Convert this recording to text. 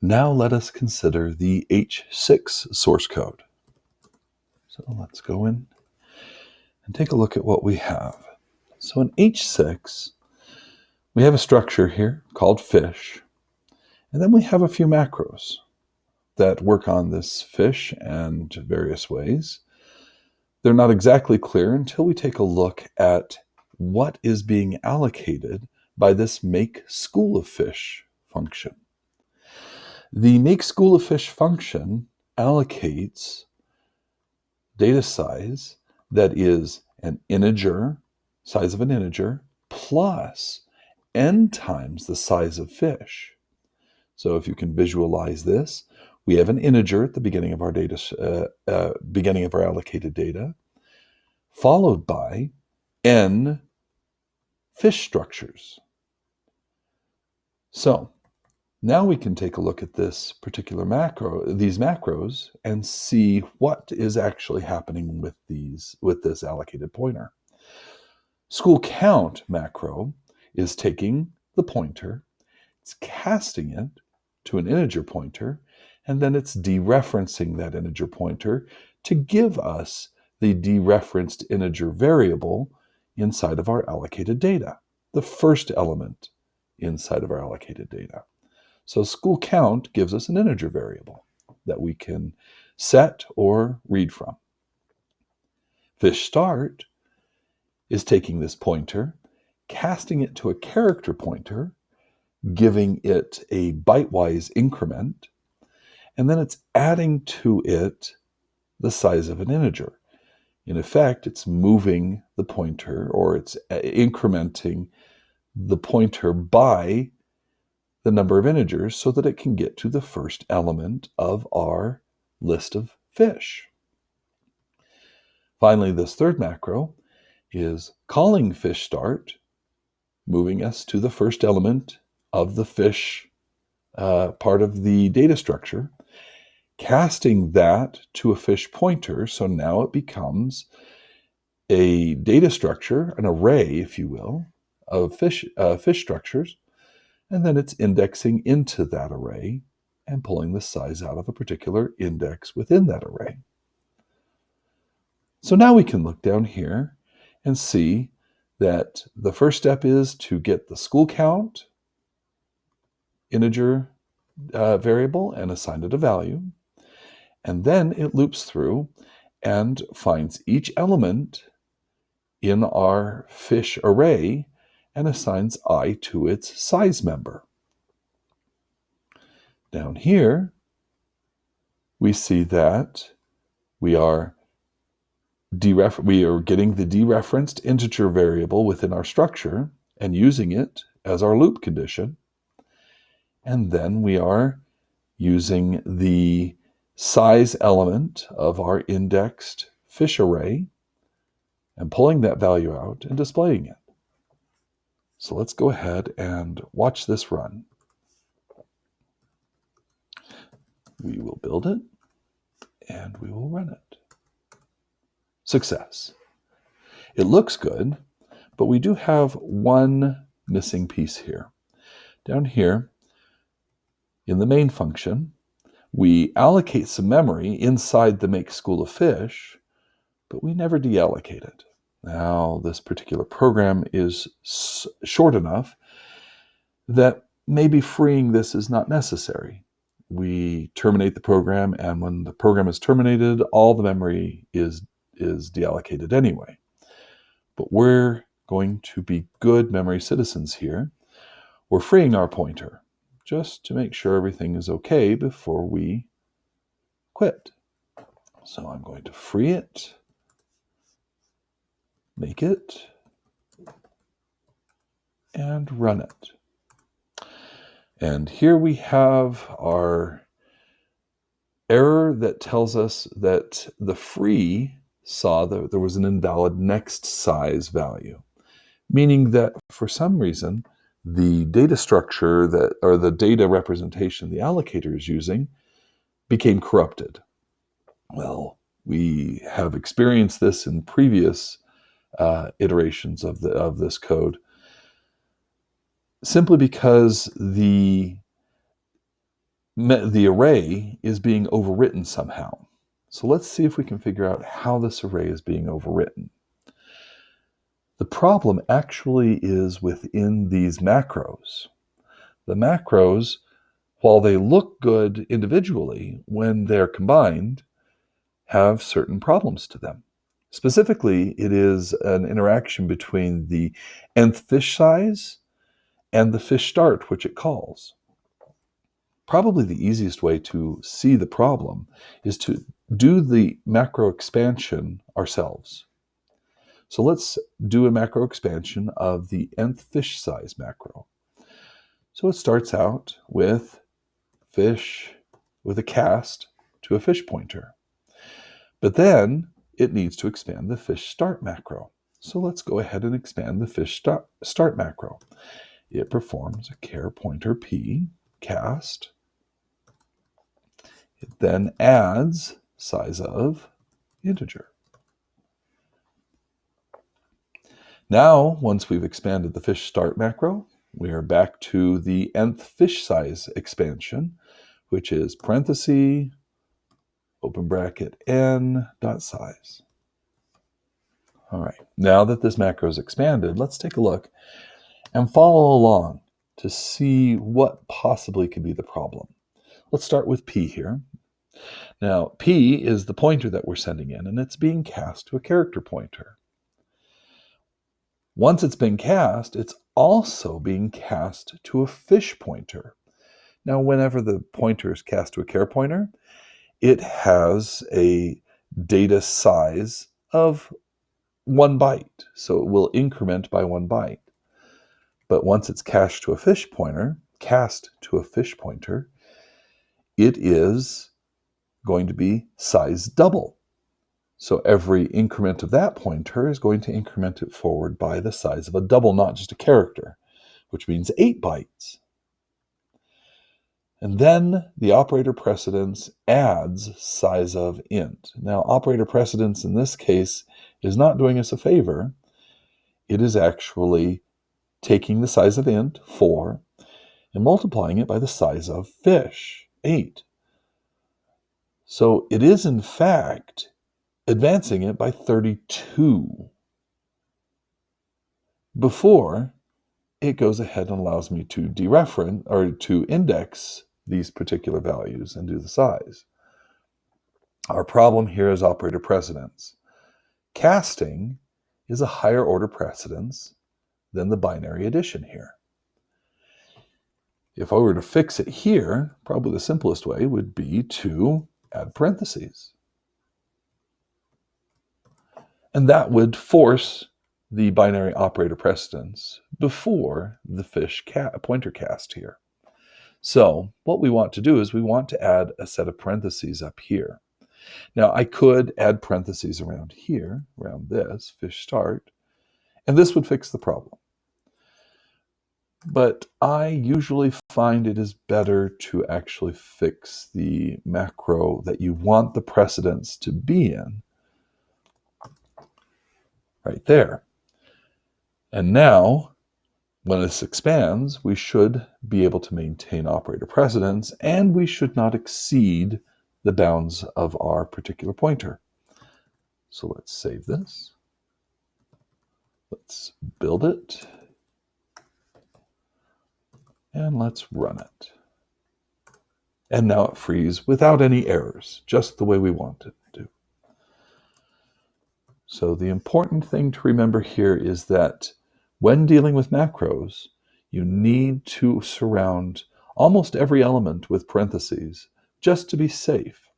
Now let us consider the h6 source code. So let's go in and take a look at what we have. So in h6, we have a structure here called fish, and then we have a few macros that work on this fish and various ways. They're not exactly clear until we take a look at what is being allocated by this make school of fish function. The make school of fish function allocates data size that is an integer, size of an integer, plus n times the size of fish. So if you can visualize this, we have an integer at the beginning of our beginning of our allocated data, followed by n fish structures. So now we can take a look at this particular these macros, and see what is actually happening with this allocated pointer. School count macro is taking the pointer, it's casting it to an integer pointer, and then it's dereferencing that integer pointer to give us the dereferenced integer variable inside of our allocated data, the first element inside of our allocated data. So school count gives us an integer variable that we can set or read from. Fish start is taking this pointer, casting it to a character pointer, giving it a byte-wise increment, and then it's adding to it the size of an integer. In effect, it's moving the pointer, or it's incrementing the pointer by the number of integers so that it can get to the first element of our list of fish. Finally, this third macro is calling fish start, moving us to the first element of the fish part of the data structure, casting that to a fish pointer, so now it becomes a data structure, an array, if you will, of fish structures, and then it's indexing into that array and pulling the size out of a particular index within that array. So now we can look down here and see that the first step is to get the school count integer variable and assign it a value. And then it loops through and finds each element in our fish array and assigns I to its size member. Down here, we see that we are getting the dereferenced integer variable within our structure and using it as our loop condition. And then we are using the size element of our indexed fish array and pulling that value out and displaying it. So let's go ahead and watch this run. We will build it and we will run it. Success. It looks good, but we do have one missing piece here. Down here in the main function, we allocate some memory inside the make school of fish, but we never deallocate it. Now, this particular program is short enough that maybe freeing this is not necessary. We terminate the program, and when the program is terminated, all the memory is deallocated anyway. But we're going to be good memory citizens here. We're freeing our pointer just to make sure everything is okay before we quit. So I'm going to free it, make it, and run it. And here we have our error that tells us that the free saw that there was an invalid next size value, meaning that for some reason, the data structure or the data representation the allocator is using became corrupted. Well, we have experienced this in previous iterations of this code, simply because the the array is being overwritten somehow. So let's see if we can figure out how this array is being overwritten. The problem actually is within these macros. The macros, while they look good individually, when they're combined, have certain problems to them. Specifically, it is an interaction between the nth fish size and the fish start, which it calls. Probably the easiest way to see the problem is to do the macro expansion ourselves. So let's do a macro expansion of the nth fish size macro. So it starts out with fish with a cast to a fish pointer. But then it needs to expand the fish start macro. So let's go ahead and expand the fish start macro. It performs a char pointer p cast. It then adds size of integer. Now, once we've expanded the fish start macro, we are back to the nth fish size expansion, which is parenthesis, open bracket, n dot size. All right, now that this macro is expanded, let's take a look and follow along to see what possibly could be the problem. Let's start with p here. Now, p is the pointer that we're sending in, and it's being cast to a character pointer. Once it's been cast, it's also being cast to a fish pointer. Now, whenever the pointer is cast to a char pointer, it has a data size of 1 byte, so it will increment by 1 byte. But once it's cast to a fish pointer, it is going to be size double. So every increment of that pointer is going to increment it forward by the size of a double, not just a character, which means 8 bytes. And then the operator precedence adds size of int. Now, operator precedence in this case is not doing us a favor. It is actually taking the size of int, 4, and multiplying it by the size of fish, 8. So it is, in fact, advancing it by 32 before it goes ahead and allows me to dereference or to index these particular values and do the size. Our problem here is operator precedence. Casting is a higher order precedence than the binary addition here. If I were to fix it here, probably the simplest way would be to add parentheses. And that would force the binary operator precedence before the fish pointer cast here. So what we want to do is we want to add a set of parentheses up here. Now I could add parentheses around here, around this, fish start, and this would fix the problem. But I usually find it is better to actually fix the macro that you want the precedence to be in right there. And now, when this expands, we should be able to maintain operator precedence, and we should not exceed the bounds of our particular pointer. So let's save this. Let's build it. And let's run it. And now it frees without any errors, just the way we want it to. So the important thing to remember here is that when dealing with macros, you need to surround almost every element with parentheses just to be safe.